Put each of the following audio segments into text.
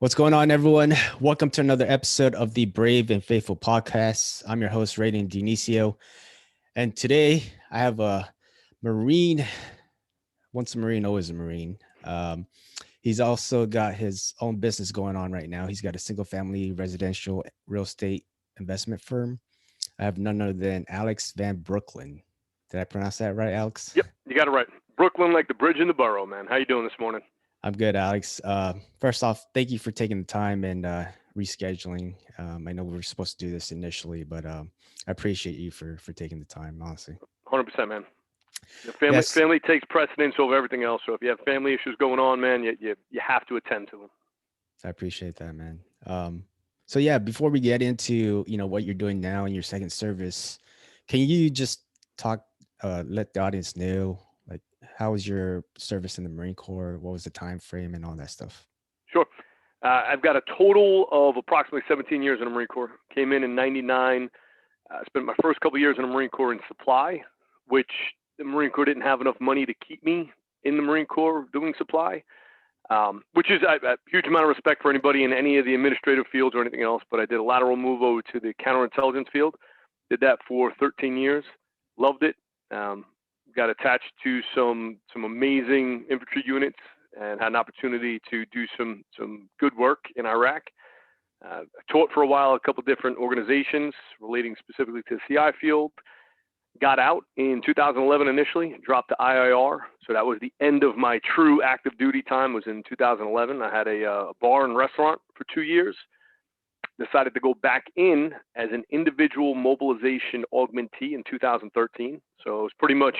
What's going on, everyone? Welcome to another episode of the Brave and Faithful podcast. I'm your host, Raiden Dionisio, and today I have a Marine. Once a Marine, always a Marine. He's also got his own business going on right now. He's got a single-family residential real estate investment firm. I have none other than Alex Van Breukelen. Did I pronounce that right, Alex? Yep, you got it right. Breukelen, like the bridge in the borough, man. How you doing this morning? I'm good, Alex. First off, thank you for taking the time and rescheduling. I know we were supposed to do this initially, but I appreciate you for taking the time, honestly. 100%, man. Family Yes, family takes precedence over everything else. So if you have family issues going on, man, you have to attend to them. I appreciate that, man. So yeah, before we get into what you're doing now in your second service, can you just talk, let the audience know, like, how was your service in the Marine Corps? What was the time frame and all that stuff? Sure. I've got a total of approximately 17 years in the Marine Corps. Came in '99. Spent my first couple of years in the Marine Corps in supply, which the Marine Corps didn't have enough money to keep me in the Marine Corps doing supply. Which is a huge amount of respect for anybody in any of the administrative fields or anything else. But I did a lateral move over to the counterintelligence field. Did that for 13 years. Loved it. Um, got attached to some amazing infantry units and had an opportunity to do some good work in Iraq. I taught for a while a couple different organizations relating specifically to the CI field. Got out in 2011 initially, dropped to IIR. So that was the end of my true active duty time was in 2011. I had a bar and restaurant for 2 years. Decided to go back in as an individual mobilization augmentee in 2013. So it was pretty much,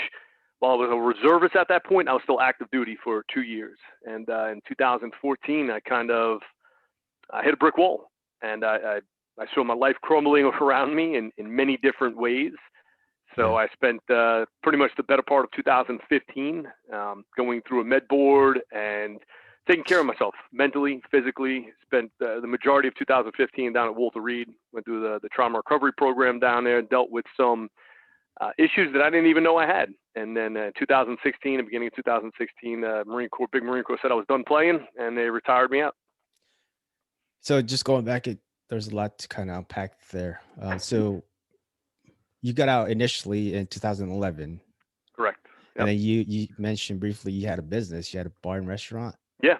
while I was a reservist at that point, I was still active duty for 2 years. And in 2014, I hit a brick wall. And I saw my life crumbling around me in many different ways. So Yeah. I spent pretty much the better part of 2015 going through a med board and taking care of myself mentally, physically. Spent the majority of 2015 down at Walter Reed. Went through the trauma recovery program down there. Dealt with some issues that I didn't even know I had. And then 2016, the beginning of 2016, Big Marine Corps said I was done playing, and they retired me out. So just going back, there's a lot to kind of unpack there. So you got out initially in 2011, Correct. and Yep. then you mentioned briefly you had a business, you had a bar and restaurant. Yeah.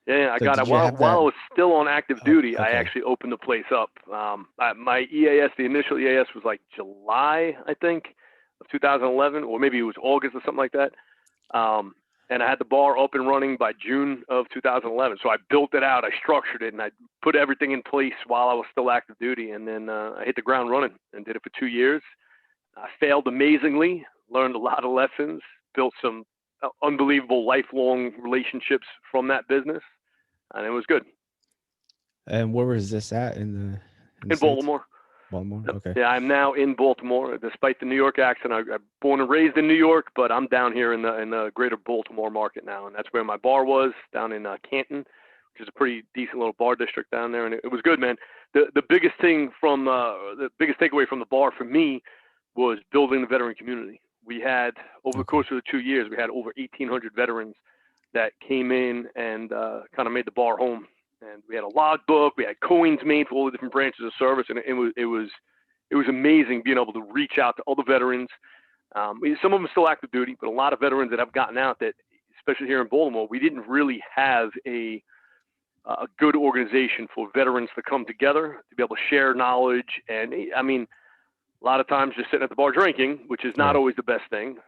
Yeah, I So got did it. you have While that? I was still on active Oh, duty, I okay. actually opened the place up. My EAS, the initial EAS was like July, I think, of 2011, or maybe it was August or something like that. And I had the bar up and running by June of 2011. So I built it out, I structured it, and I put everything in place while I was still active duty. And then I hit the ground running and did it for 2 years. I failed amazingly, learned a lot of lessons, built some unbelievable lifelong relationships from that business, and it was good. And where was this at in the In States? Baltimore. Baltimore. Yep. Okay. Yeah, I'm now in Baltimore, despite the New York accent. I'm born and raised in New York, but I'm down here in the greater Baltimore market now, and that's where my bar was down in Canton, which is a pretty decent little bar district down there, and it was good, man. The biggest thing from the biggest takeaway from the bar for me was building the veteran community. We had, over the Okay. course of the 2 years, we had over 1,800 veterans that came in and kind of made the bar home. And we had a log book, we had coins made for all the different branches of service, and it was amazing being able to reach out to all the veterans. Some of them still active duty, but a lot of veterans that have gotten out that, especially here in Baltimore, we didn't really have a good organization for veterans to come together to be able to share knowledge. And I mean, a lot of times just sitting at the bar drinking, which is not Right. always the best thing.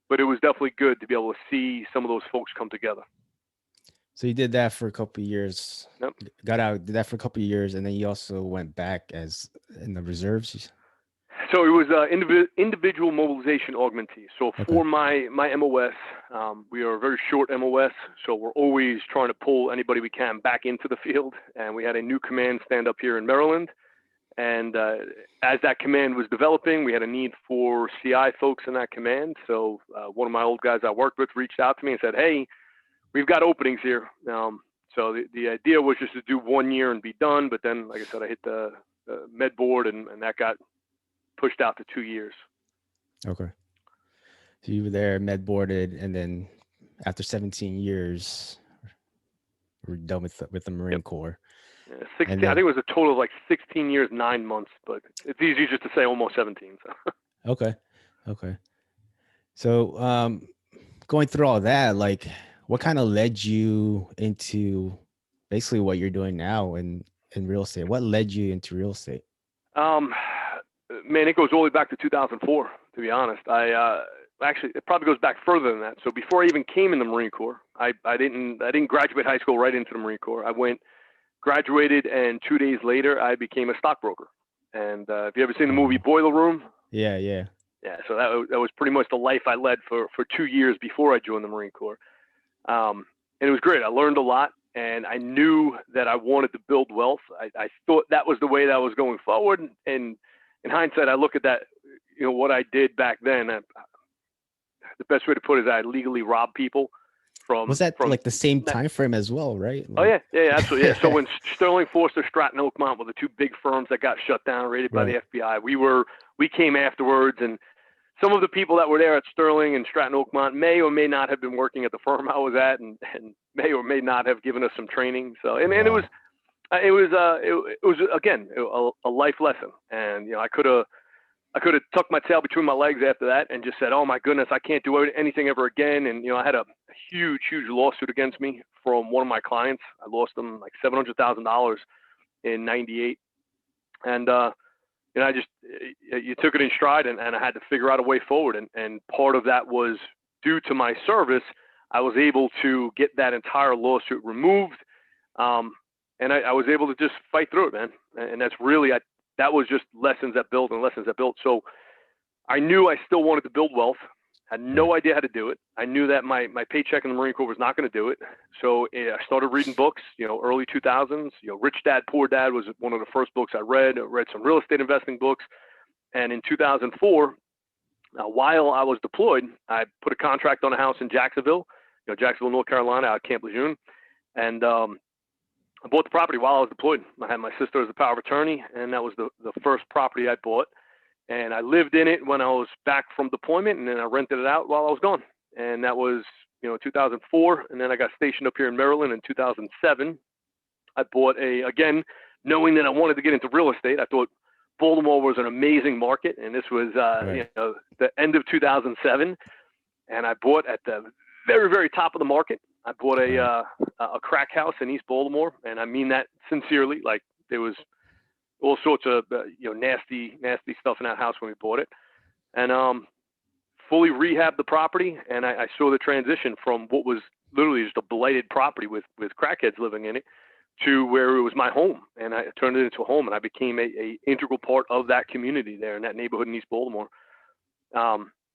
But it was definitely good to be able to see some of those folks come together. So you did that for a couple of years. Yep. Got out, did that for a couple of years, and then you also went back as in the reserves. So it was individual mobilization augmentee. So Okay. for my MOS, we are a very short MOS, so we're always trying to pull anybody we can back into the field. And we had a new command stand up here in Maryland. And as that command was developing, we had a need for CI folks in that command. So one of my old guys I worked with reached out to me and said, "Hey, we've got openings here." So the idea was just to do 1 year and be done. But then, like I said, I hit the med board, and that got pushed out to 2 years. Okay. So you were there, med boarded, and then after 17 years, were done with the Marine Yep. Corps. Yeah, And 16. I then think it was a total of like 16 years, 9 months, but it's easy just to say almost 17. So. okay, okay. So going through all that, like what kind of led you into basically what you're doing now in real estate? What led you into real estate? Um, Man, it goes all the way back to 2004. To be honest, actually it probably goes back further than that. So before I even came in the Marine Corps, I didn't graduate high school right into the Marine Corps. I went graduated, and 2 days later I became a stockbroker. And if you ever seen the movie Oh, Boiler Room, yeah, yeah. yeah, so that was pretty much the life I led for 2 years before I joined the Marine Corps. And it was great. I learned a lot, and I knew that I wanted to build wealth. I thought that was the way that I was going forward. And in hindsight, I look at that, what I did back then. The best way to put it is I legally robbed people Was from that from. like the same time frame as well, right? Oh Like yeah, yeah, yeah, absolutely. Yeah. So when Sterling, Forster, Stratton, Oakmont were the two big firms that got shut down, raided by the right. FBI, we came afterwards, and some of the people that were there at Sterling and Stratton Oakmont may or may not have been working at the firm I was at, and may or may not have given us some training. So and Wow. it was again a life lesson, and I could have tucked my tail between my legs after that and just said, oh my goodness, I can't do anything ever again. And I had a huge lawsuit against me from one of my clients. I lost them like $700,000 in '98, and I just you took it in stride, and I had to figure out a way forward. And part of that was due to my service. I was able to get that entire lawsuit removed, um, and I was able to just fight through it, man. And that's really that was just lessons that built and lessons that built. So I knew I still wanted to build wealth. Had Right. no idea how to do it. I knew that my paycheck in the Marine Corps was not going to do it. So I started reading books, early 2000s. Rich Dad, Poor Dad was one of the first books I read. I read some real estate investing books. And in 2004, while I was deployed, I put a contract on a house in Jacksonville, Jacksonville, North Carolina, out of Camp Lejeune. And I bought the property while I was deployed. I had my sister as the power of attorney, and that was the first property I bought. And I lived in it when I was back from deployment, and then I rented it out while I was gone. And that was, 2004. And then I got stationed up here in Maryland in 2007. I bought again, knowing that I wanted to get into real estate. I thought Baltimore was an amazing market, and this was, Right. the end of 2007. And I bought at the very, very top of the market. I bought Right. a crack house in East Baltimore, and I mean that sincerely. Like there was all sorts of nasty stuff in that house when we bought it, and fully rehabbed the property. And I saw the transition from what was literally just a blighted property with crackheads living in it to where it was my home, and I turned it into a home, and I became a integral part of that community there in that neighborhood in East Baltimore.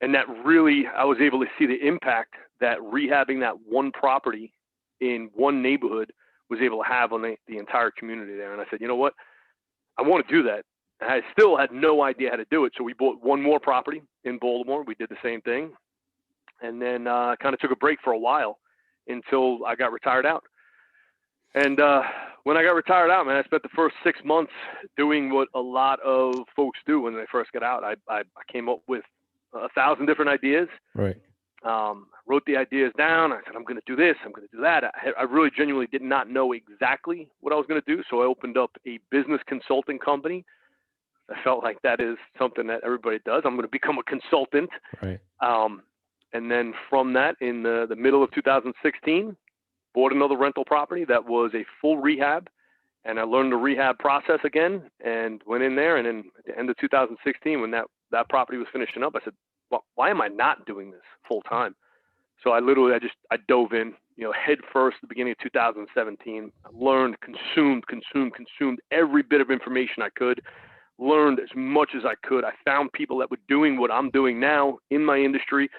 And that really, I was able to see the impact that rehabbing that one property in one neighborhood was able to have on the entire community there. And I said, you know what? I want to do that. And I still had no idea how to do it. So we bought one more property in Baltimore. We did the same thing. And then kind of took a break for a while until I got retired out. And when I got retired out, man, I spent the first 6 months doing what a lot of folks do when they first get out. I came up with 1,000 different ideas. Right. Wrote the ideas down. I said, I'm going to do this. I'm going to do that. I really genuinely did not know exactly what I was going to do. So I opened up a business consulting company. I felt like that is something that everybody does. I'm going to become a consultant. Right. And then from that, in the middle of 2016, bought another rental property that was a full rehab. And I learned the rehab process again and went in there. And then at the end of 2016, when that property was finishing up, I said, well, why am I not doing this full time? So I dove in, head first at the beginning of 2017. I learned, consumed every bit of information I could, learned as much as I could. I found people that were doing what I'm doing now in my industry,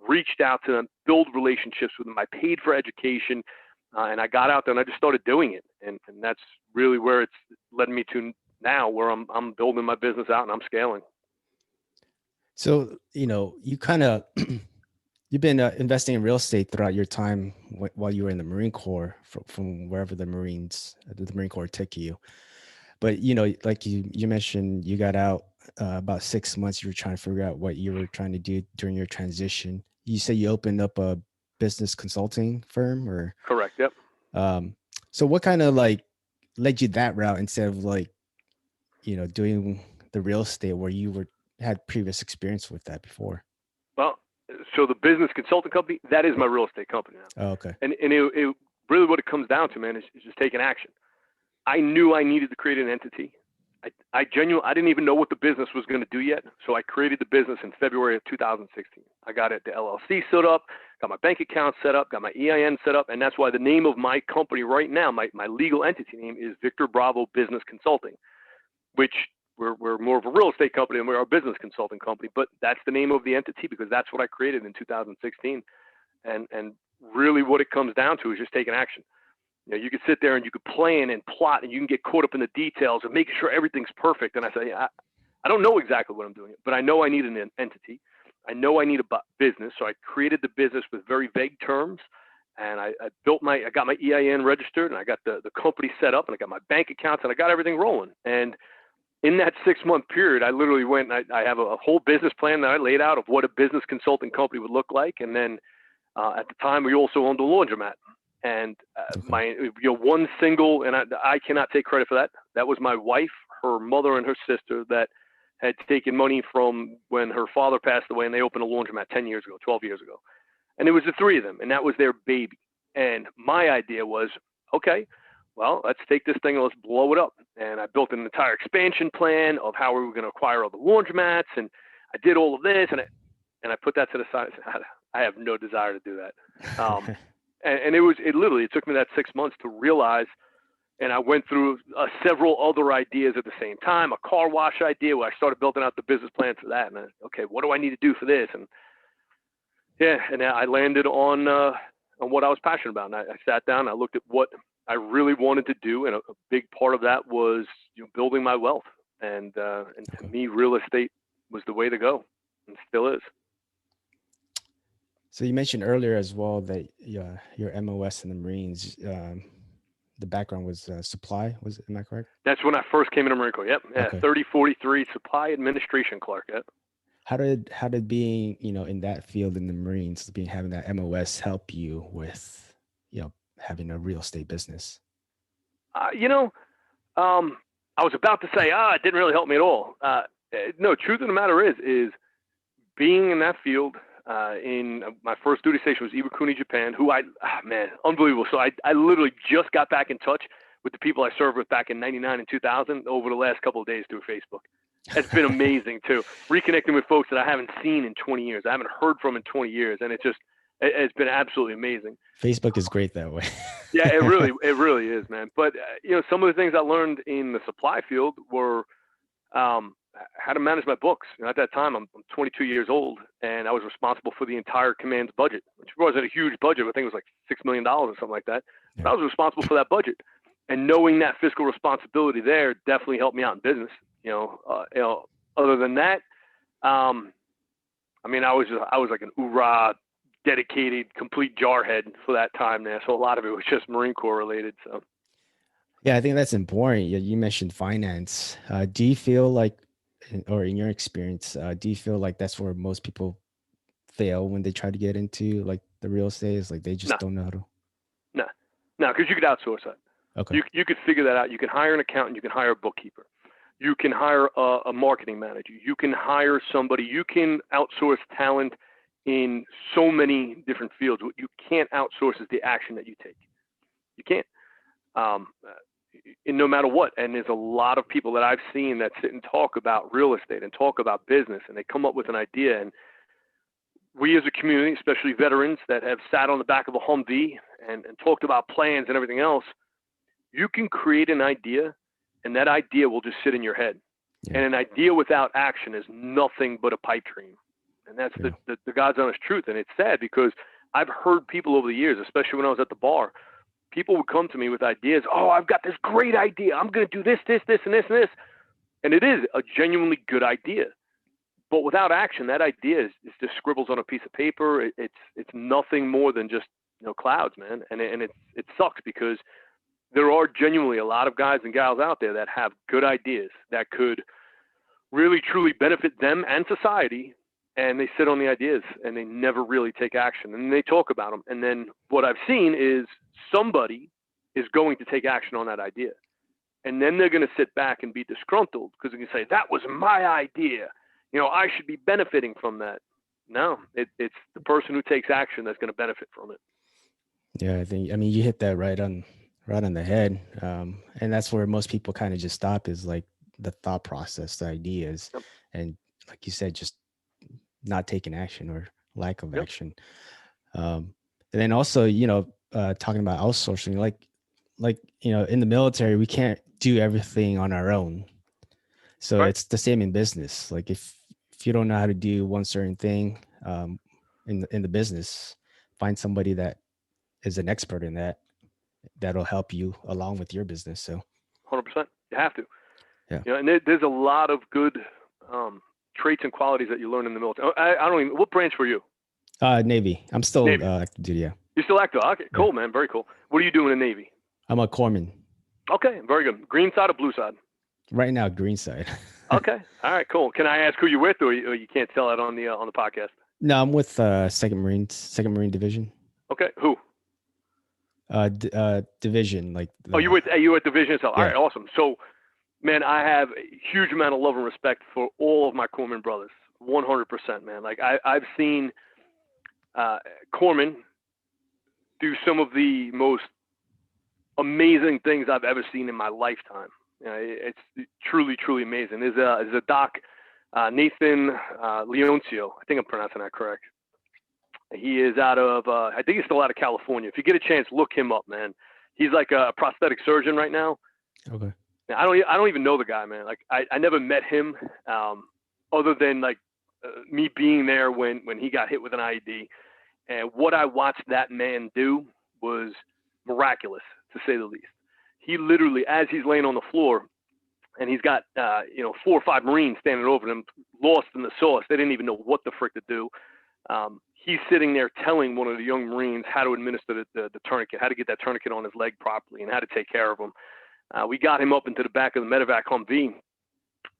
reached out to them, build relationships with them. I paid for education, and I got out there and I just started doing it. And that's really where it's led me to now, where I'm building my business out and I'm scaling. So, you kind of you've been investing in real estate throughout your time while you were in the Marine Corps, from wherever the Marine Corps took you. But like you mentioned, you got out about 6 months. You were trying to figure out what you were trying to do during your transition. You said you opened up a business consulting firm, or Correct. Yep. um, So what kind of like led you that route instead of like, doing the real estate where you were had previous experience with that before? Well, so the business consulting company, that is my real estate company now. Oh, okay. And it really what it comes down to, man, is just taking action. I knew I needed to create an entity. I genuinely, I didn't even know what the business was going to do yet. So I created the business in February of 2016. I got it, the LLC set up, got my bank account set up, got my EIN set up. And that's why the name of my company right now, my legal entity name is Victor Bravo Business Consulting, which we're more of a real estate company than we are a business consulting company. But that's the name of the entity because that's what I created in 2016. And really what it comes down to is just taking action. You could sit there and you could plan and plot and you can get caught up in the details of making sure everything's perfect. And I say, I don't know exactly what I'm doing, but I know I need an entity. I know I need a business. So I created the business with very vague terms. And I got my EIN registered and I got the company set up and I got my bank accounts and I got everything rolling. And in that 6-month period, I literally went and I have a whole business plan that I laid out of what a business consulting company would look like. And then at the time, we also owned a laundromat. And Okay. one single, and I cannot take credit for that. That was my wife, her mother, and her sister that had taken money from when her father passed away, and they opened a laundromat 10 years ago, 12 years ago. And it was the three of them, and that was their baby. And my idea was, okay, well, let's take this thing and let's blow it up. And I built an entire expansion plan of how we were going to acquire all the laundromats, and I did all of this, and I put that to the side. I have no desire to do that. And it took me that 6 months to realize, and I went through several other ideas at the same time, a car wash idea where I started building out the business plan for that. And okay, what do I need to do for this? And yeah, and I landed on what I was passionate about. And I sat down, I looked at what I really wanted to do. And a big part of that was building my wealth. And to Okay. me, real estate was the way to go and still is. So you mentioned earlier as well that your MOS in the Marines, the background was supply. Am I correct? That's when I first came into Marine Corps. Yep. Yeah. Okay. 3043 supply administration clerk. Yep. How did being, in that field in the Marines, having that MOS help you with, having a real estate business? I was about to say, it didn't really help me at all. No, truth of the matter is being in that field. In my first duty station was Iwakuni, Japan, who man, unbelievable. So I literally just got back in touch with the people I served with back in 99 and 2000 over the last couple of days through Facebook. It's been amazing too. Reconnecting with folks that I haven't seen in 20 years. I haven't heard from in 20 years. And it's been absolutely amazing. Facebook is great that way. Yeah, it really is, man. But, some of the things I learned in the supply field were, how to manage my books. At that time, I'm 22 years old, and I was responsible for the entire command's budget, which wasn't a huge budget. I think it was like $6 million or something like that. Yeah. But I was responsible for that budget, and knowing that fiscal responsibility there definitely helped me out in business. Other than that, I was like an hoorah, dedicated, complete jarhead for that time there. So a lot of it was just Marine Corps related. So. Yeah, I think that's important. You mentioned finance. Do you feel like, or in your experience, do you feel like that's where most people fail when they try to get into like the real estate? Is like they just don't know how to. No, because you could outsource that. Okay. You could figure that out. You can hire an accountant. You can hire a bookkeeper. You can hire a marketing manager. You can hire somebody. You can outsource talent in so many different fields. What you can't outsource is the action that you take. You can't. No matter what. And there's a lot of people that I've seen that sit and talk about real estate and talk about business, and they come up with an idea. And we as a community, especially veterans that have sat on the back of a Humvee and talked about plans and everything else, you can create an idea, and that idea will just sit in your head. Yeah. And an idea without action is nothing but a pipe dream. And that's the God's honest truth. And it's sad because I've heard people over the years, especially when I was at the bar, people would come to me with ideas. Oh, I've got this great idea. I'm going to do this, and this, and this. And it is a genuinely good idea. But without action, that idea is just scribbles on a piece of paper. It's nothing more than just clouds, man. And it sucks because there are genuinely a lot of guys and gals out there that have good ideas that could really truly benefit them and society. And they sit on the ideas and they never really take action, and they talk about them. And then what I've seen is somebody is going to take action on that idea. And then they're going to sit back and be disgruntled because they can say, that was my idea. I should be benefiting from that. No, it's the person who takes action that's going to benefit from it. Yeah, I mean, you hit that right on the head. And that's where most people kind of just stop, is like the thought process, the ideas, Yep. and like you said, just not taking action or lack of Yep. action. And then also, talking about outsourcing, like, in the military, we can't do everything on our own. So Right. it's the same in business. Like if you don't know how to do one certain thing, in the business, find somebody that is an expert in that, that'll help you along with your business. So 100%. You have to. yeah. And there's a lot of good traits and qualities that you learn in the military. I don't even. What branch were you? Navy. I'm still Navy. active duty. Yeah. You're still active. Okay, cool, Yeah. man. Very cool. What are you doing in the Navy? I'm a corpsman. Okay, very good. Green side or blue side? Right now, green side. Okay. All right, cool. Can I ask who you're with, or you can't tell that on the podcast? No, I'm with Second Marine Division. Okay. Who? Division, like Oh, you at Division itself. All Yeah. right, awesome. So, man, I have a huge amount of love and respect for all of my corpsman brothers. 100%, man. Like I've seen corpsmen do some of the most amazing things I've ever seen in my lifetime. It's truly, truly amazing. There's a doc, Nathan Leoncio. I think I'm pronouncing that correct. He is out of, I think he's still out of California. If you get a chance, look him up, man. He's like a prosthetic surgeon right now. Okay. I don't even know the guy, man. Like I never met him, other than like me being there when he got hit with an IED. And what I watched that man do was miraculous, to say the least. He literally, as he's laying on the floor, and he's got 4 or 5 Marines standing over him, lost in the sauce. They didn't even know what the frick to do. He's sitting there telling one of the young Marines how to administer the tourniquet, how to get that tourniquet on his leg properly, and how to take care of him. We got him up into the back of the medevac Humvee,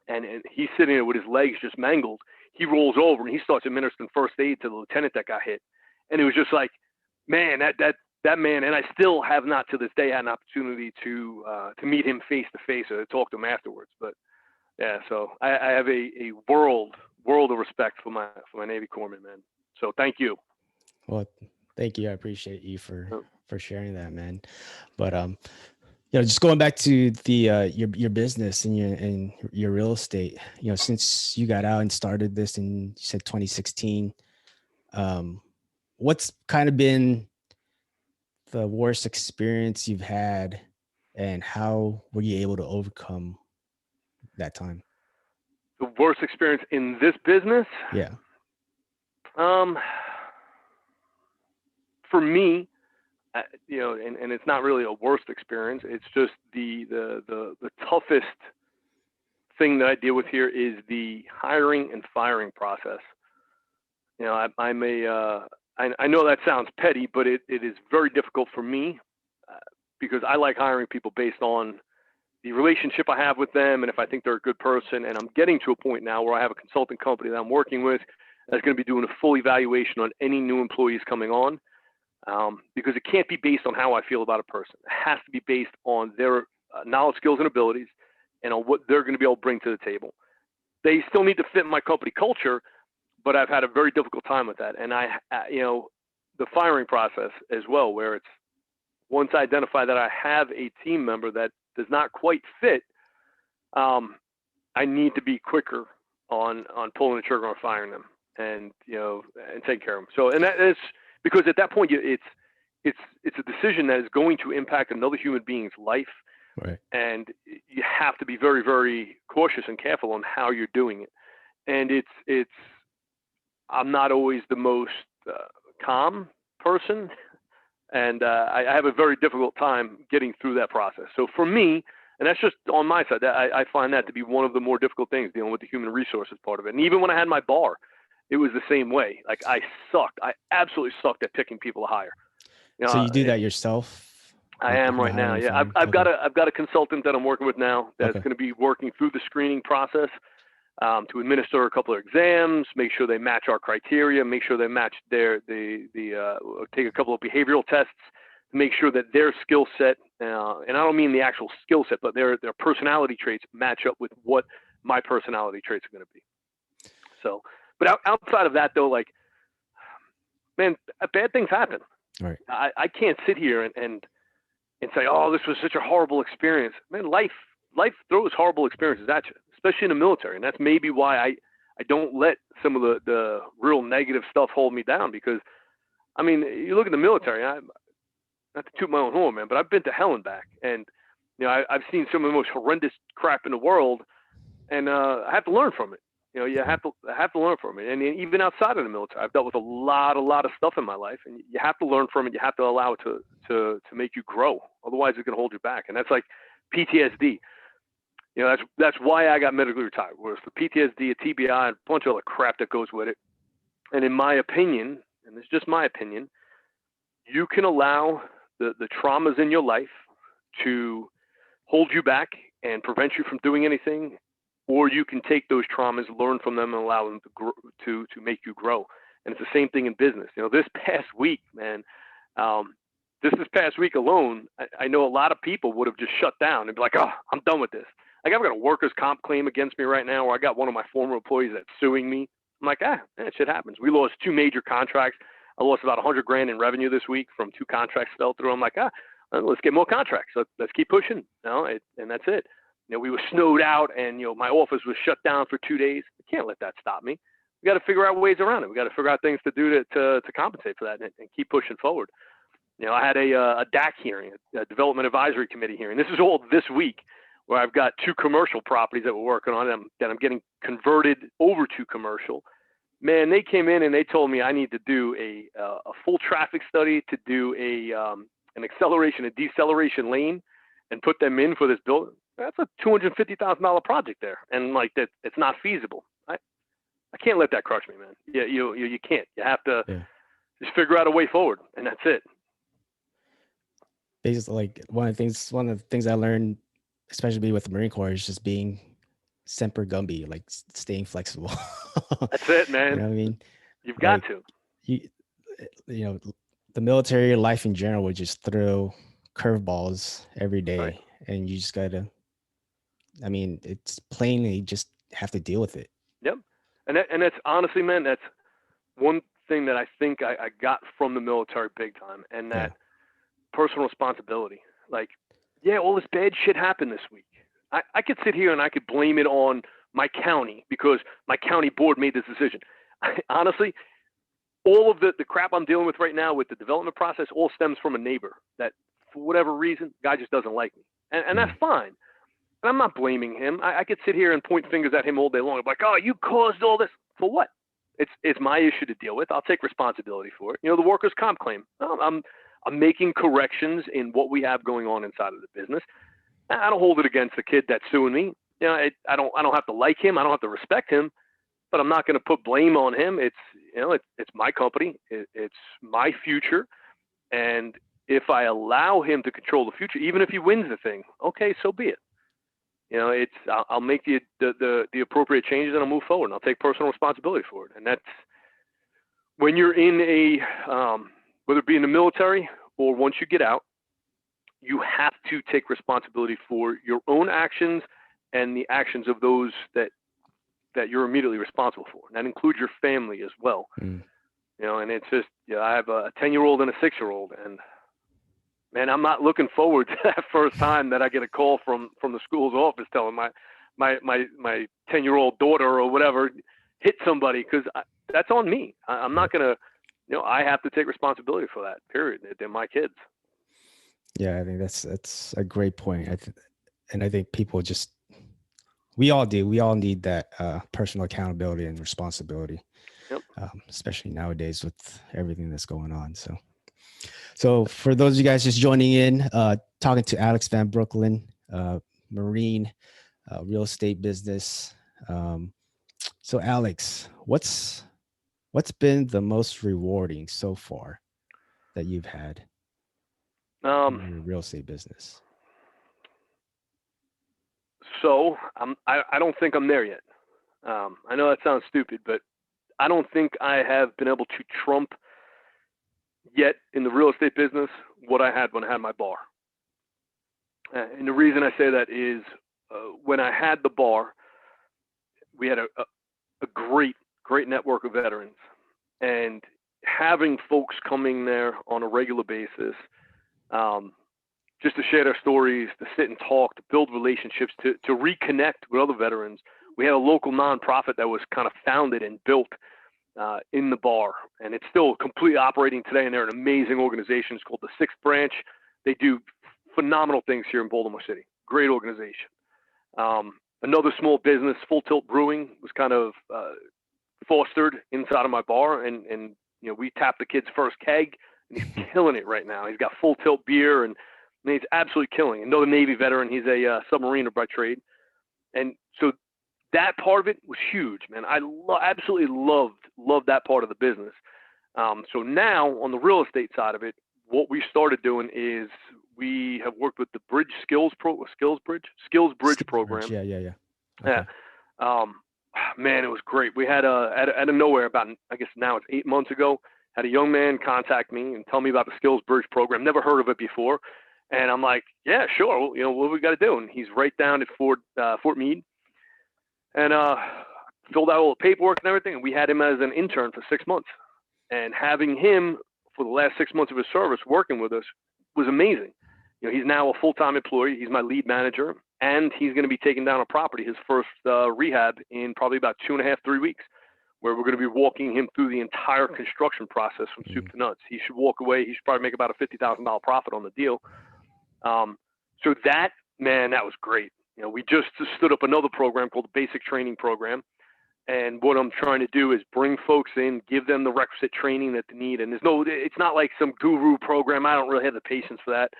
and he's sitting there with his legs just mangled. He rolls over and he starts administering first aid to the lieutenant that got hit. And it was just like, man, that man, and I still have not to this day had an opportunity to meet him face to face or talk to him afterwards. But yeah, so I have a world of respect for my Navy corpsman, man. So thank you. Well, thank you. I appreciate you for sharing that, man. But just going back to the your business and your real estate. Since you got out and started this in, you said 2016, what's kind of been the worst experience you've had, and how were you able to overcome that time? The worst experience in this business? Yeah. For me, and it's not really a worst experience. It's just the toughest thing that I deal with here is the hiring and firing process. I know that sounds petty, but it is very difficult for me because I like hiring people based on the relationship I have with them and if I think they're a good person. And I'm getting to a point now where I have a consulting company that I'm working with that's going to be doing a full evaluation on any new employees coming on, because it can't be based on how I feel about a person. It has to be based on their knowledge, skills, and abilities, and on what they're going to be able to bring to the table. They still need to fit my company culture, but I've had a very difficult time with that. And the firing process as well, where it's once I identify that I have a team member that does not quite fit, I need to be quicker on pulling the trigger on firing them and take care of them. So, and that is because at that point it's a decision that is going to impact another human being's life. Right. And you have to be very, very cautious and careful on how you're doing it. And I'm not always the most calm person, and I have a very difficult time getting through that process. So for me, and that's just on my side, I find that to be one of the more difficult things, dealing with the human resources part of it. And even when I had my bar, it was the same way. Like I absolutely sucked at picking people to hire. So you do that yourself? I am right now. Yeah, I've got a consultant that I'm working with now that's going to be working through the screening process to administer a couple of exams, make sure they match our criteria, make sure they match take a couple of behavioral tests to make sure that their skill set and I don't mean the actual skill set, but their personality traits match up with what my personality traits are going to be. So, but outside of that, though, like, man, bad things happen. Right. I can't sit here and say, oh, this was such a horrible experience. Man, life throws horrible experiences at you, especially in the military, and that's maybe why I don't let some of the real negative stuff hold me down. Because, I mean, you look at the military. Not to toot my own horn, man, but I've been to hell and back, and I've seen some of the most horrendous crap in the world, and I have to learn from it. You have to learn from it, and even outside of the military, I've dealt with a lot of stuff in my life, and you have to learn from it. You have to allow it to make you grow. Otherwise, it can hold you back, and that's like PTSD. That's why I got medically retired. Whereas the PTSD, a TBI, and a bunch of other crap that goes with it. And in my opinion, and it's just my opinion, you can allow the traumas in your life to hold you back and prevent you from doing anything, or you can take those traumas, learn from them, and allow them to grow, to make you grow. And it's the same thing in business. This past week, man, this past week alone, I know a lot of people would have just shut down and be like, oh, I'm done with this. Like, I've got a workers' comp claim against me right now, where I got one of my former employees that's suing me. I'm like, that shit happens. We lost 2 major contracts. I lost about $100,000 in revenue this week from 2 contracts fell through. I'm like, let's get more contracts. Let's keep pushing. And that's it. We were snowed out, and my office was shut down for 2 days. I can't let that stop me. We got to figure out ways around it. We got to figure out things to do to compensate for that and keep pushing forward. I had a DAC hearing, a Development Advisory Committee hearing. This is all this week, where I've got 2 commercial properties that we're working on that I'm getting converted over to commercial. Man, they came in and they told me I need to do a full traffic study, to do an acceleration and deceleration lane, and put them in for this building. That's a $250,000 project there, and like that, it's not feasible. I can't let that crush me, man. Yeah, you can't. You have to just figure out a way forward, and that's it. Basically, like one of the things I learned, especially with the Marine Corps, is just being semper gumby, like staying flexible. That's it, man. You know what I mean? You've got to. The military life in general would just throw curveballs every day, right. And you just gotta. I mean, it's plainly just have to deal with it. Yep, and that's honestly, man, that's one thing that I think I got from the military big time, and that personal responsibility. Like, all this bad shit happened this week. I could sit here and I could blame it on my county because my county board made this decision. Honestly, all of the crap I'm dealing with right now with the development process all stems from a neighbor that, for whatever reason, guy just doesn't like me. And that's fine. And I'm not blaming him. I could sit here and point fingers at him all day long. I'm like, oh, you caused all this. For what? It's my issue to deal with. I'll take responsibility for it. The workers' comp claim. I'm making corrections in what we have going on inside of the business. I don't hold it against the kid that's suing me. I don't have to like him. I don't have to respect him. But I'm not going to put blame on him. It's my company. It's my future. And if I allow him to control the future, even if he wins the thing, okay, so be it. I'll make the appropriate changes and I'll move forward and I'll take personal responsibility for it. And that's when you're in whether it be in the military or once you get out, you have to take responsibility for your own actions and the actions of those that you're immediately responsible for. And that includes your family as well. And it's just, I have a 10-year-old and a 6-year-old, and man, I'm not looking forward to that first time that I get a call from the school's office telling my 10-year-old daughter or whatever hit somebody, because that's on me. I'm not going to, I have to take responsibility for that, period. They're my kids. Yeah, I think that's a great point. I think people just, we all do. We all need that personal accountability and responsibility, especially nowadays with everything that's going on. So for those of you guys just joining in, talking to Alex Van Breukelen, Marine, real estate business. So Alex, what's been the most rewarding so far that you've had in your real estate business? So I don't think I'm there yet. I know that sounds stupid, but I don't think I have been able to trump yet in the real estate business what I had when I had my bar. And the reason I say that is when I had the bar, we had a great network of veterans. And having folks coming there on a regular basis, um, just to share their stories, to sit and talk, to build relationships, to reconnect with other veterans. We had a local nonprofit that was kind of founded and built in the bar, and it's still completely operating today, and they're an amazing organization. It's called the Sixth Branch. They do phenomenal things here in Baltimore City. Great organization. Another small business, Full Tilt Brewing, was kind of fostered inside of my bar, and we tapped the kid's first keg, and he's killing it right now. He's got Full Tilt beer, and he's absolutely killing. Another Navy veteran. He's a submariner by trade, and so that part of it was huge, man. I absolutely loved that part of the business. So now on the real estate side of it, what we started doing is we have worked with the Skills Bridge program. Yeah. Okay. Yeah. Man, it was great. We had out of nowhere, about, I guess now it's 8 months ago, had a young man contact me and tell me about the Skills Bridge program. Never heard of it before, and I'm like, yeah, sure. Well, what we got to do? And he's right down at Fort Meade, and filled out all the paperwork and everything. And we had him as an intern for 6 months, and having him for the last 6 months of his service working with us was amazing. He's now a full-time employee. He's my lead manager, and he's going to be taking down a property, his first rehab, in probably about 2.5, 3 weeks, where we're going to be walking him through the entire construction process from soup to nuts. He should walk away. He should probably make about a $50,000 profit on the deal. So that was great. We just stood up another program called the Basic Training Program. And what I'm trying to do is bring folks in, give them the requisite training that they need. And it's not like some guru program. I don't really have the patience for that.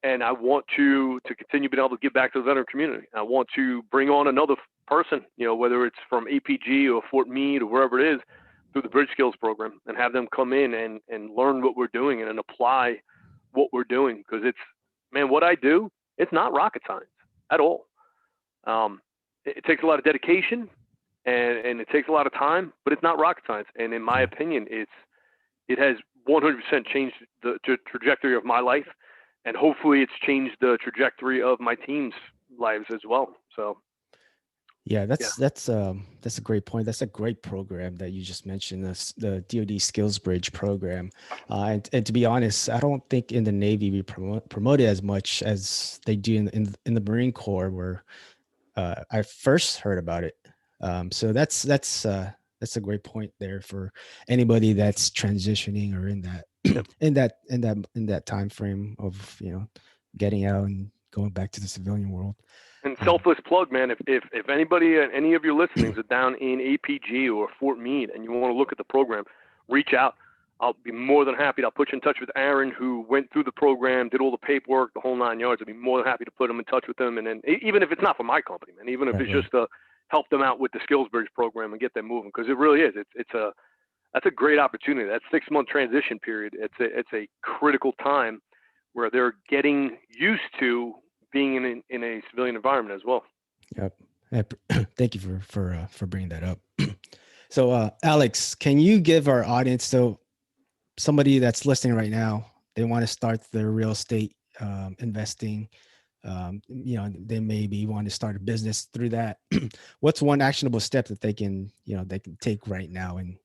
And I want to continue being able to give back to the veteran community. I want to bring on another person, whether it's from APG or Fort Meade or wherever it is, through the Bridge Skills program, and have them come in and learn what we're doing and apply what we're doing. Because what I do, it's not rocket science at all. It takes a lot of dedication and it takes a lot of time, but it's not rocket science. And in my opinion, it has 100% changed the trajectory of my life. And hopefully it's changed the trajectory of my team's lives as well. So, yeah, that's a great point. That's a great program that you just mentioned, the DoD Skills Bridge program. And to be honest, I don't think in the Navy we promote it as much as they do in the Marine Corps, where I first heard about it. So that's a great point there for anybody that's transitioning or in that in that time frame of getting out and going back to the civilian world. And selfless plug, man. If anybody, any of your listenings are down in APG or Fort Meade and you want to look at the program, reach out. I'll be more than happy. I'll put you in touch with Aaron, who went through the program, did all the paperwork, the whole 9 yards. I'd be more than happy to put him in touch with them. And then even if it's not for my company, man, even if it's just to help them out with the Skills Bridge program and get them moving, because it really is. That's a great opportunity. That 6-month transition period. It's a critical time where they're getting used to being in a civilian environment as well. Yep. Thank you for bringing that up. So, Alex, can you give our audience, so somebody that's listening right now, they want to start their real estate investing, they maybe want to start a business through that. What's one actionable step that they can take right now in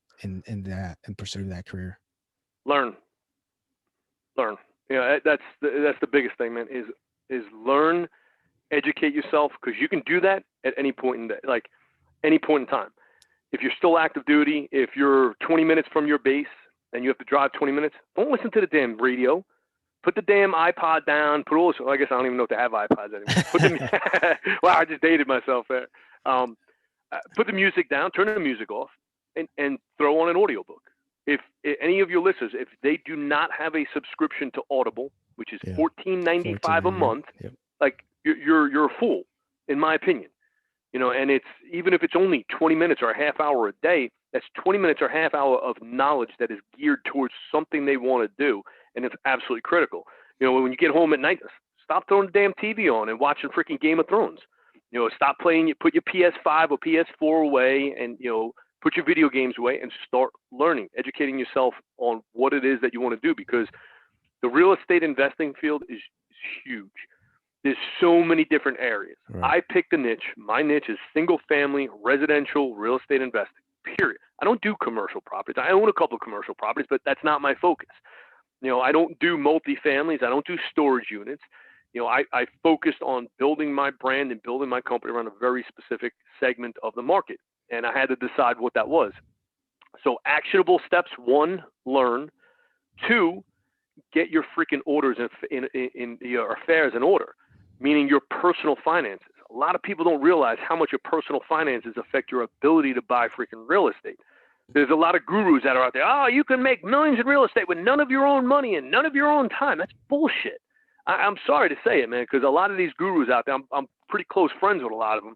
that and pursue that career? Learn. That's the biggest thing, man, is learn, educate yourself, because you can do that at any point in time. If you're still active duty, if you're 20 minutes from your base and you have to drive 20 minutes, don't listen to the damn radio. Put the damn iPod down. I guess I don't even know if they have iPods anymore. Wow, I just dated myself there. Put the music down, turn the music off, and throw on an audiobook. If any of your listeners, if they do not have a subscription to Audible, which is $14.95 a month, like you're a fool, in my opinion. And it's, even if it's only 20 minutes or a half hour a day, that's 20 minutes or a half hour of knowledge that is geared towards something they want to do, and it's absolutely critical. When you get home at night, stop throwing the damn TV on and watching freaking Game of Thrones. Stop playing. You put your PS5 or PS4 away, and put your video games away and start learning, educating yourself on what it is that you want to do, because the real estate investing field is huge. There's so many different areas. Right. I picked a niche. My niche is single family residential real estate investing, period. I don't do commercial properties. I own a couple of commercial properties, but that's not my focus. I don't do multifamilies. I don't do storage units. I focused on building my brand and building my company around a very specific segment of the market. And I had to decide what that was. So actionable steps: 1, learn; 2, get your freaking orders in your affairs in order, meaning your personal finances. A lot of people don't realize how much your personal finances affect your ability to buy freaking real estate. There's a lot of gurus that are out there. Oh, you can make millions in real estate with none of your own money and none of your own time. That's bullshit. I'm sorry to say it, man, because a lot of these gurus out there, I'm pretty close friends with a lot of them,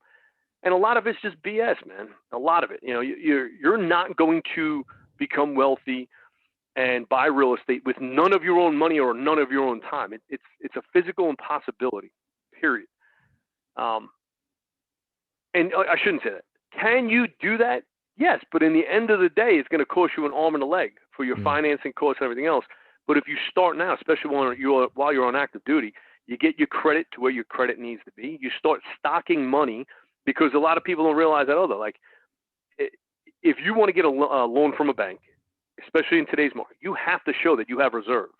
and a lot of it's just BS, man. A lot of it. You're not going to become wealthy and buy real estate with none of your own money or none of your own time. It's a physical impossibility, period. And I shouldn't say that. Can you do that? Yes, but in the end of the day, it's going to cost you an arm and a leg for your financing costs and everything else. But if you start now, especially while you're on active duty, you get your credit to where your credit needs to be. You start stocking money, because a lot of people don't realize that either. Like, if you want to get a loan from a bank, especially in today's market, you have to show that you have reserves.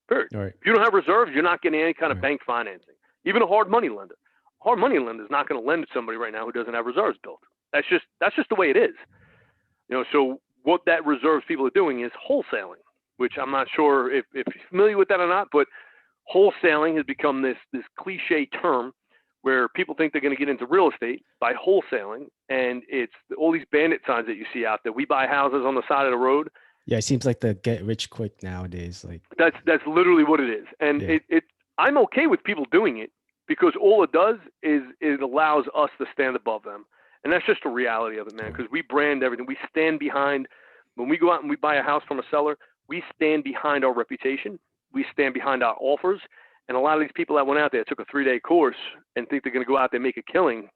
Period. Right. If you don't have reserves, you're not getting any kind of bank financing. Even a hard money lender. A hard money lender is not going to lend to somebody right now who doesn't have reserves built. That's just the way it is. So what that reserves people are doing is wholesaling, which I'm not sure if you're familiar with that or not, but wholesaling has become this cliche term where people think they're going to get into real estate by wholesaling, and it's all these bandit signs that you see out there. We buy houses on the side of the road. Yeah, it seems like the get rich quick nowadays. Like that's literally what it is, and I'm okay with people doing it, because all it does is it allows us to stand above them, and that's just the reality of it, man. Because we brand everything. We stand behind. When we go out and we buy a house from a seller, we stand behind our reputation. We stand behind our offers. And a lot of these people that went out there, took a 3-day course, and think they're going to go out there and make a killing,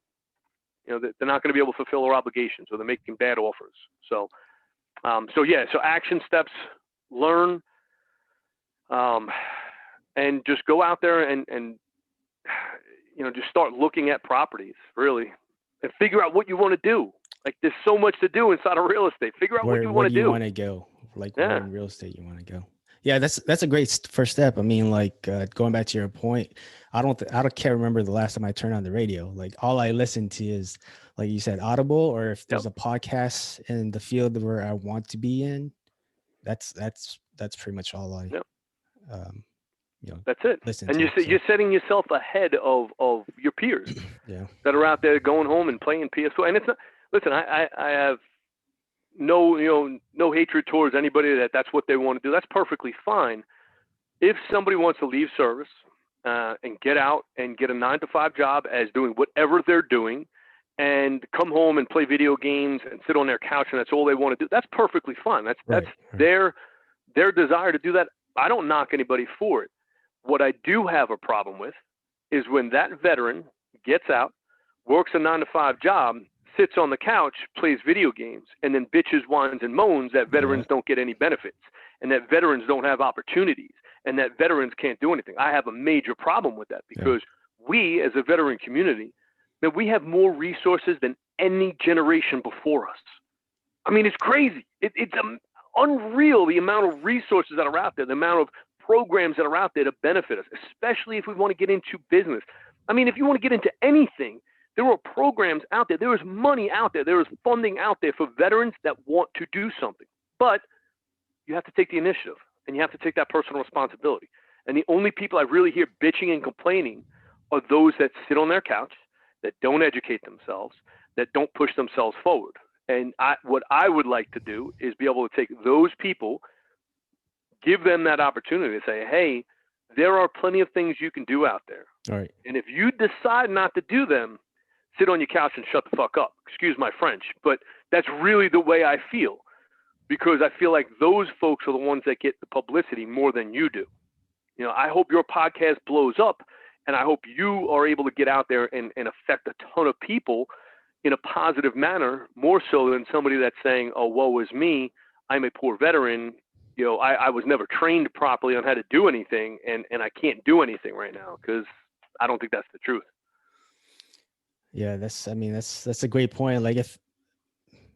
they're not going to be able to fulfill their obligations, or they're making bad offers. So action steps: learn, and just go out there and just start looking at properties, really, and figure out what you want to do. Like, there's so much to do inside of real estate. Figure out what you want to do. Where you want to go, like where in real estate you want to go. Yeah, that's a great first step. I mean, like going back to your point, I can't remember the last time I turned on the radio. Like, all I listen to is, like you said, Audible, or if there's a podcast in the field where I want to be in. That's pretty much all I. That's it. Listen and to, you're setting yourself ahead of your peers that are out there going home and playing PS4. And it's not. Listen, I have no hatred towards anybody that's what they want to do. That's perfectly fine. If somebody wants to leave service and get out and get a 9-to-5 job as doing whatever they're doing, and come home and play video games and sit on their couch, and that's all they want to do, that's perfectly fine. That's their desire to do that. I don't knock anybody for it. What I do have a problem with is when that veteran gets out, works a 9-to-5 job, sits on the couch, plays video games, and then bitches, whines, and moans that veterans don't get any benefits, and that veterans don't have opportunities, and that veterans can't do anything. I have a major problem with that, because we, as a veteran community, man, we have more resources than any generation before us. I mean, it's crazy. It's unreal, the amount of resources that are out there, the amount of programs that are out there to benefit us, especially if we want to get into business. I mean, if you want to get into anything, there are programs out there. There is money out there. There is funding out there for veterans that want to do something. But you have to take the initiative, and you have to take that personal responsibility. And the only people I really hear bitching and complaining are those that sit on their couch, that don't educate themselves, that don't push themselves forward. And what I would like to do is be able to take those people, give them that opportunity to say, hey, there are plenty of things you can do out there. All right. And if you decide not to do them, sit on your couch and shut the fuck up. Excuse my French, but that's really the way I feel, because I feel like those folks are the ones that get the publicity more than you do. I hope your podcast blows up, and I hope you are able to get out there and affect a ton of people in a positive manner, more so than somebody that's saying, oh, woe is me, I'm a poor veteran. I was never trained properly on how to do anything, and I can't do anything right now because I don't think that's the truth. Yeah, that's a great point. Like if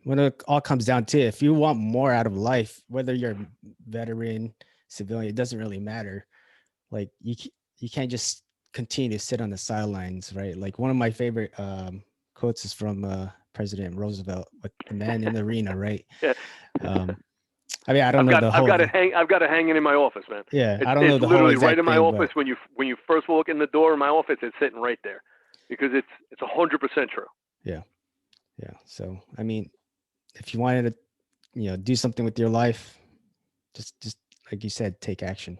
when it all comes down to it, if you want more out of life, whether you're veteran, civilian, it doesn't really matter. Like you can't just continue to sit on the sidelines, right? Like one of my favorite quotes is from President Roosevelt with the man in the arena, right? Yeah. Um, I mean, I don't know the I've whole, got it I've got it hanging in my office, man. yeah, I don't know It's the whole literally right exact in my thing, office but when you first walk in the door of my office. It's sitting right there because it's 100% true. yeah, yeah. So I mean, if you wanted to, do something with your life, just like you said, take Yep. action,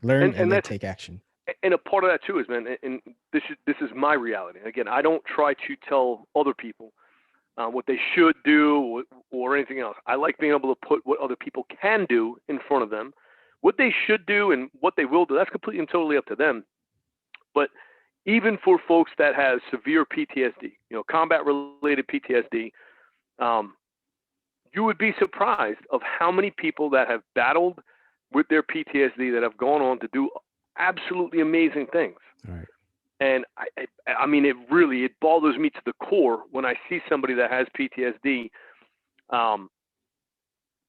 learn, and And then that's take action. and a part of that too is, man, and this is my reality. Again, I don't try to tell other people what they should do or anything else. I like being able to put what other people can do in front of them, what they should do and what they will do. That's completely and totally up to them. But even for folks that have severe PTSD, combat related PTSD, um, you would be surprised of how many people that have battled with their PTSD that have gone on to do absolutely amazing things. All right. And I mean, it bothers me to the core when I see somebody that has PTSD um,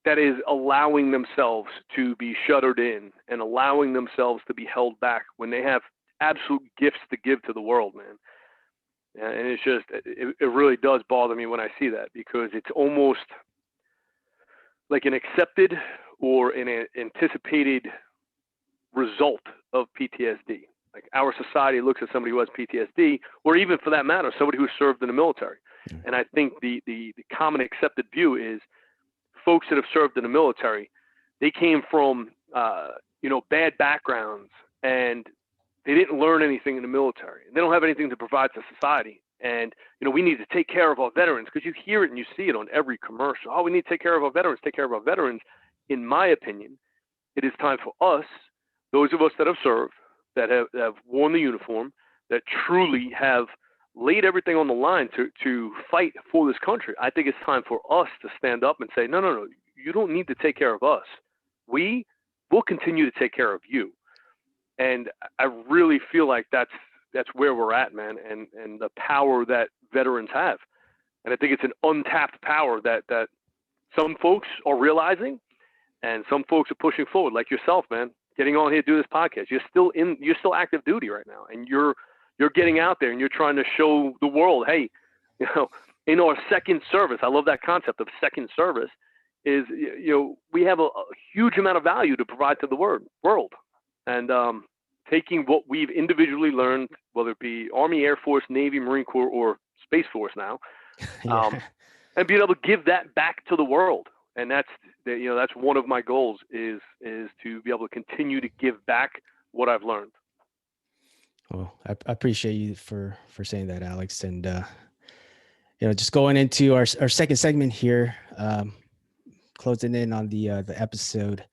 that is allowing themselves to be shuttered in and allowing themselves to be held back when they have absolute gifts to give to the world, man. And it's just, it really does bother me when I see that because it's almost like an accepted or an anticipated result of PTSD. Like our society looks at somebody who has PTSD, or even for that matter, somebody who served in the military. And I think the common accepted view is folks that have served in the military, they came from bad backgrounds and they didn't learn anything in the military. They don't have anything to provide to society. And we need to take care of our veterans because you hear it and you see it on every commercial. Oh, we need to take care of our veterans. Take care of our veterans. In my opinion, it is time for us, those of us that have served, that have worn the uniform, that truly have laid everything on the line to fight for this country. I think it's time for us to stand up and say, no, you don't need to take care of us. We will continue to take care of you. And I really feel like that's where we're at, man, and the power that veterans have. And I think it's an untapped power that some folks are realizing and some folks are pushing forward, like yourself, man, getting on here to do this podcast. You're still active duty right now, and you're getting out there and you're trying to show the world, hey, in our second service, I love that concept of second service, is we have a huge amount of value to provide to the world, and taking what we've individually learned, whether it be Army, Air Force, Navy, Marine Corps, or Space Force now, Yeah. and being able to give that back to the world. And that's one of my goals is to be able to continue to give back what I've learned. Well, I appreciate you for saying that, Alex. And just going into our second segment here, closing in on the episode.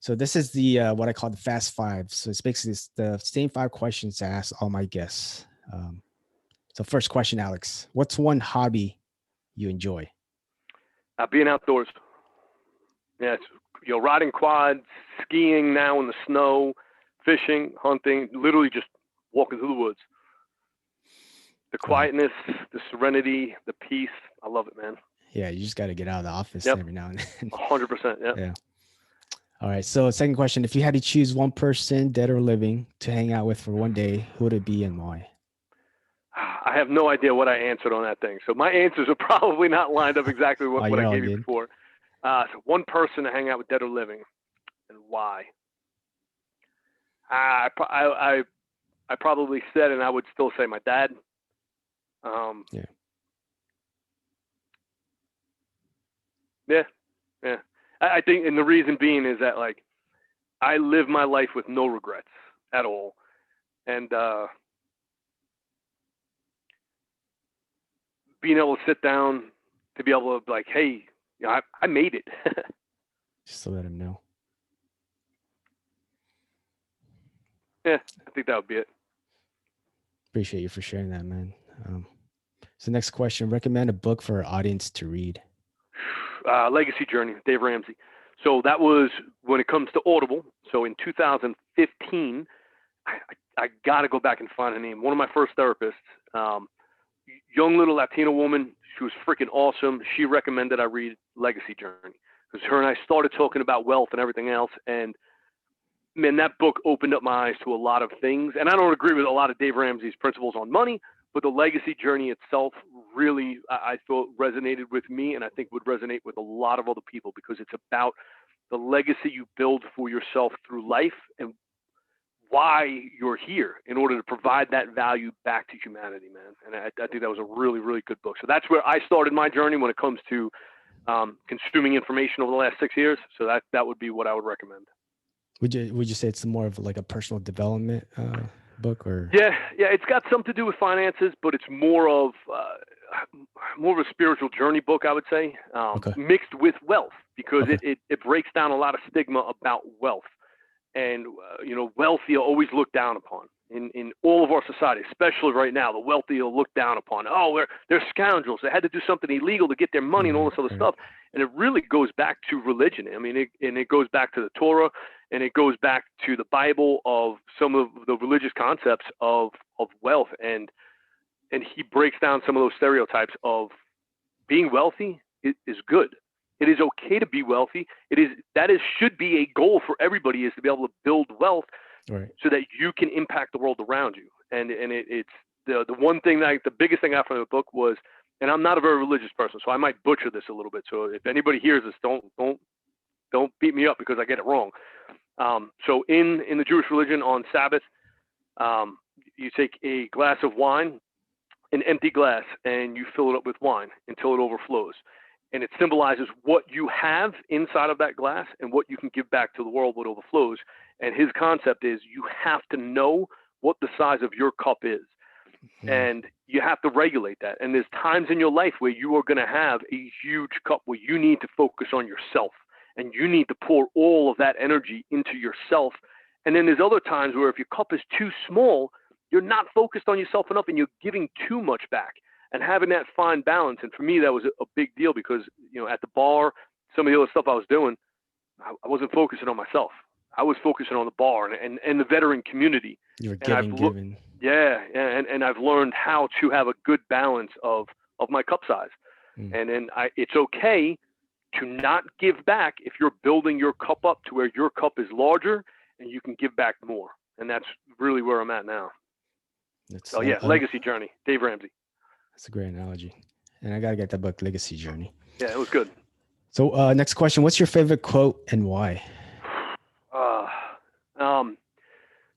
So this is the what I call the Fast Five. So it's basically the same 5 questions I ask all my guests. So first question, Alex, what's one hobby you enjoy? Being outdoors. Yeah, riding quads, skiing now in the snow, fishing, hunting, literally just walking through the woods. The quietness, the serenity, the peace. I love it, man. Yeah, you just got to get out of the office Yep. every now and then. 100%. Yeah. Yeah. All right. So second question, if you had to choose one person, dead or living, to hang out with for one day, who would it be and why? I have no idea what I answered on that thing. So my answers are probably not lined up exactly with what you're I all gave you good. before. So one person to hang out with, dead or living, and why? I probably said, and I would still say my dad. Yeah. Yeah. I think, and the reason being is that, like, I live my life with no regrets at all, and being able to sit down, to be able to, like, hey, I made it. Just to let him know. Yeah, I think that would be it. Appreciate you for sharing that, man. So next question, recommend a book for our audience to read. Legacy Journey, Dave Ramsey. So that was when it comes to Audible. So in 2015, I got to go back and find her name. One of my first therapists, young little Latina woman. She was freaking awesome. She recommended I read Legacy Journey because her and I started talking about wealth and everything else. And man, that book opened up my eyes to a lot of things. And I don't agree with a lot of Dave Ramsey's principles on money, but the legacy journey itself really, I thought, resonated with me, and I think would resonate with a lot of other people, because it's about the legacy you build for yourself through life and why you're here in order to provide that value back to humanity, man. And I think that was a really, really good book. So that's where I started my journey when it comes to consuming information over the last 6 years. So that would be what I would recommend. Would you say it's more of like a personal development book, or? Yeah, it's got something to do with finances, but it's more of a spiritual journey book, I would say, Okay. mixed with wealth, because Okay. it breaks down a lot of stigma about wealth. And wealthy are always looked down upon in all of our society, especially right now. The wealthy are looked down upon. Oh, they're scoundrels. They had to do something illegal to get their money and all this other stuff. And it really goes back to religion. I mean, it goes back to the Torah, and it goes back to the Bible, of some of the religious concepts of wealth. And he breaks down some of those stereotypes of being wealthy is good. It is okay to be wealthy. Should be a goal for everybody, is to be able to build wealth, Right. so that you can impact the world around you. And it's the one thing the biggest thing I found in the book was, and I'm not a very religious person, so I might butcher this a little bit. So if anybody hears this, don't beat me up because I get it wrong. So in the Jewish religion, on Sabbath, you take a glass of wine, an empty glass, and you fill it up with wine until it overflows. And it symbolizes what you have inside of that glass and what you can give back to the world when it overflows. And his concept is, you have to know what the size of your cup is. And you have to regulate that. And there's times in your life where you are going to have a huge cup where you need to focus on yourself, and you need to pour all of that energy into yourself. And then there's other times where if your cup is too small, you're not focused on yourself enough, and you're giving too much back. And having that fine balance. And for me, that was a big deal, because, at the bar, some of the other stuff I was doing, I wasn't focusing on myself. I was focusing on the bar and the veteran community. You were giving. Yeah. And I've learned how to have a good balance of my cup size. And then it's okay to not give back if you're building your cup up to where your cup is larger and you can give back more. And that's really where I'm at now. So Legacy Journey, Dave Ramsey. That's a great analogy. And I got to get that book, Legacy Journey. Yeah, it was good. So next question, what's your favorite quote and why?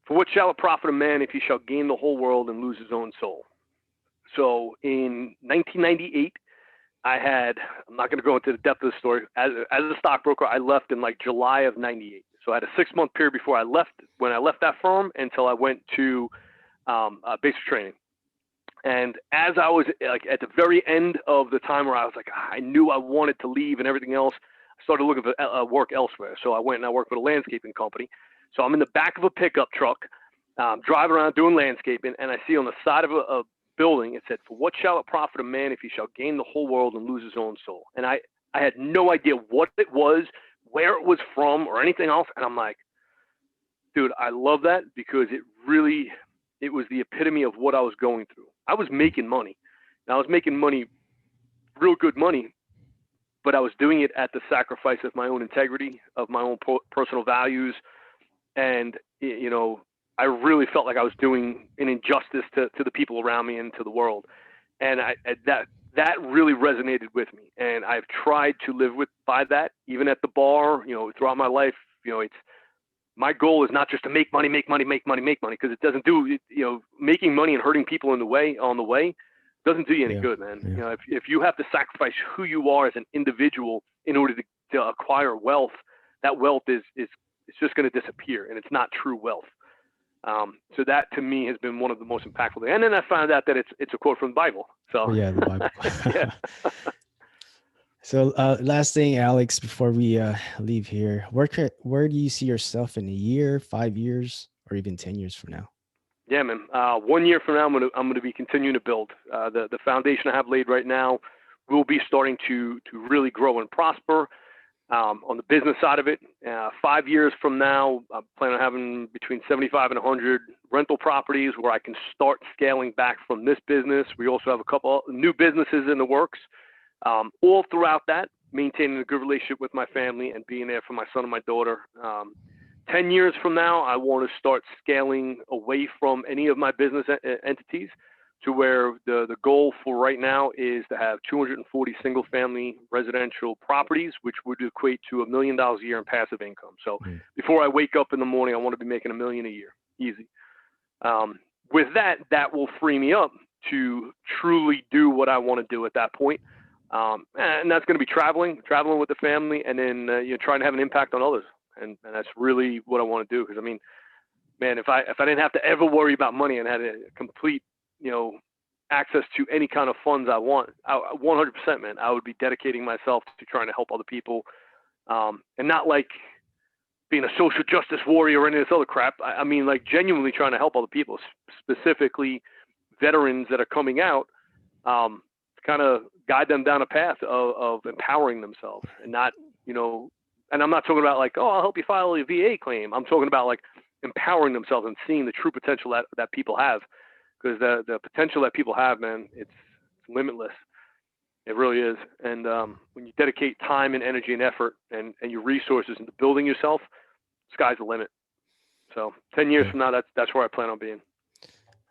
For what shall it profit a man if he shall gain the whole world and lose his own soul? So in 1998, I'm not going to go into the depth of the story. As a stockbroker, I left in like July of 98. So I had a 6-month period before I left, when I left that firm, until I went to basic training. And as I was like at the very end of the time where I was like, I knew I wanted to leave and everything else, I started looking for work elsewhere. So I went and I worked for a landscaping company. So I'm in the back of a pickup truck, driving around doing landscaping, and I see on the side of a building, it said, for what shall it profit a man if he shall gain the whole world and lose his own soul? And I had no idea what it was, where it was from, or anything else. And I'm like, dude, I love that, because it was the epitome of what I was going through. I was making money. And I was making money, real good money, but I was doing it at the sacrifice of my own integrity, of my own personal values. And, I really felt like I was doing an injustice to the people around me and to the world. And that really resonated with me. And I've tried to live by that, even at the bar, throughout my life. It's, my goal is not just to make money, because it doesn't do, making money and hurting people on the way doesn't do you any good, man. Yeah. If you have to sacrifice who you are as an individual in order to acquire wealth, that wealth is it's just going to disappear, and it's not true wealth. So that to me has been one of the most impactful things. And then I found out that it's a quote from the Bible. So the Bible. Yeah. So last thing, Alex, before we leave here, where do you see yourself in a year, 5 years, or even 10 years from now? Yeah, man. 1 year from now, I'm gonna be continuing to build. The foundation I have laid right now will be starting to really grow and prosper. On the business side of it, 5 years from now, I plan on having between 75 and 100 rental properties where I can start scaling back from this business. We also have a couple new businesses in the works. All throughout that, maintaining a good relationship with my family and being there for my son and my daughter. 10 years from now, I want to start scaling away from any of my business entities to where the goal for right now is to have 240 single family residential properties, which would equate to $1 million a year in passive income. So before I wake up in the morning, I want to be making $1 million a year, easy. With that, that will free me up to truly do what I want to do at that point. And that's going to be traveling with the family, and then trying to have an impact on others. And that's really what I want to do. Because I mean, man, if I didn't have to ever worry about money and had a complete access to any kind of funds I want, 100%, man, I would be dedicating myself to trying to help other people, and not like being a social justice warrior or any of this other crap. I mean, like genuinely trying to help other people, specifically veterans that are coming out, to kind of guide them down a path of empowering themselves, and not, and I'm not talking about like, oh, I'll help you file a VA claim. I'm talking about like empowering themselves and seeing the true potential that people have. Because the potential that people have, man, it's limitless. It really is. And when you dedicate time and energy and effort and your resources into building yourself, sky's the limit. So 10 years from now, that's where I plan on being.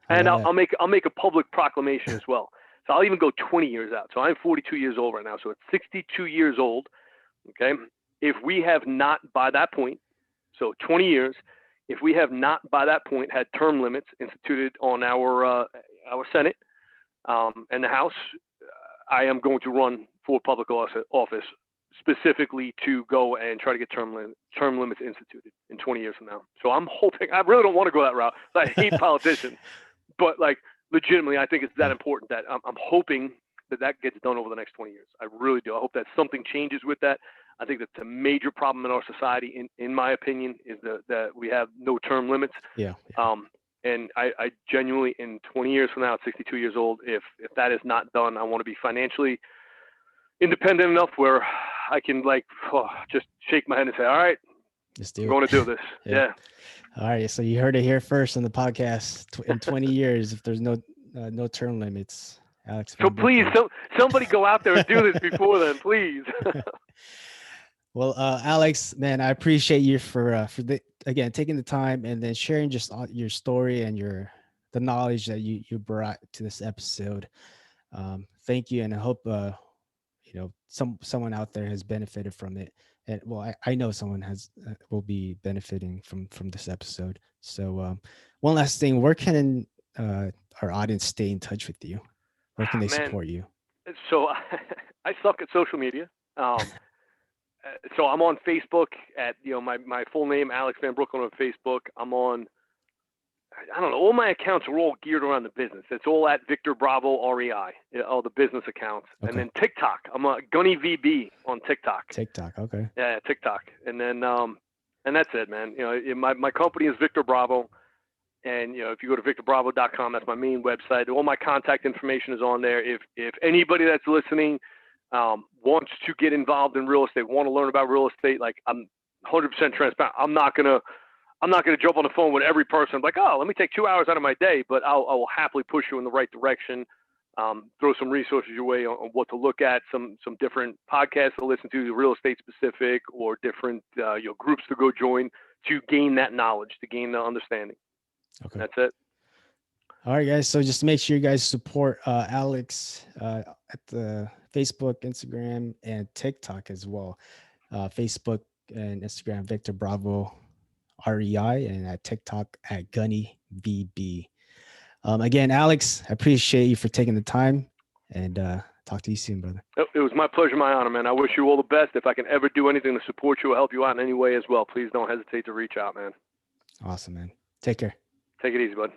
And I'll make a public proclamation as well. So I'll even go 20 years out. So I'm 42 years old right now. So at 62 years old, okay, if we have not by that point, so 20 years, if we have not by that point had term limits instituted on our Senate and the House, I am going to run for public office specifically to go and try to get term limits instituted in 20 years from now. So I'm hoping, I really don't want to go that route. I hate politicians, but like legitimately, I think it's that important that I'm hoping that gets done over the next 20 years. I really do. I hope that something changes with that. I think that's a major problem in our society, in my opinion, is that we have no term limits. Yeah. And I genuinely, in 20 years from now, at 62 years old, if that is not done, I want to be financially independent enough where I can just shake my head and say, all right, I'm going to do this. Yeah. All right. So you heard it here first on the podcast. In 20 years, if there's no term limits, Alex. So please, somebody go out there and do this before then, please. Well, Alex, man, I appreciate you for again taking the time and then sharing just your story and the knowledge that you brought to this episode. Thank you, and I hope someone out there has benefited from it. And well, I know someone will be benefiting from this episode. So, one last thing, where can our audience stay in touch with you? Where can they support you? So I suck at social media. So I'm on Facebook at my full name, Alex Van Breukelen, on Facebook. I'm on, I don't know, all my accounts are all geared around the business. It's all at Victor Bravo REI, all the business accounts. Okay. And then TikTok, I'm a Gunny VB on TikTok. TikTok, okay. Yeah, TikTok. And then and that's it, man. My company is Victor Bravo. And if you go to victorbravo.com, that's my main website. All my contact information is on there. If anybody that's listening wants to get involved in real estate, want to learn about real estate, like I'm 100% transparent. I'm not gonna jump on the phone with every person like, oh, let me take 2 hours out of my day, but I will happily push you in the right direction. Throw some resources your way on what to look at, some different podcasts to listen to, real estate specific, or different groups to go join to gain that knowledge, to gain the understanding. Okay, that's it. All right, guys. So just make sure you guys support Alex at the Facebook, Instagram, and TikTok as well. Facebook and Instagram, Victor Bravo REI, and at TikTok at Gunny VB. Again, Alex, I appreciate you for taking the time, and talk to you soon, brother. It was my pleasure, my honor, man. I wish you all the best. If I can ever do anything to support you or help you out in any way as well, please don't hesitate to reach out, man. Awesome, man. Take care. Take it easy, bud.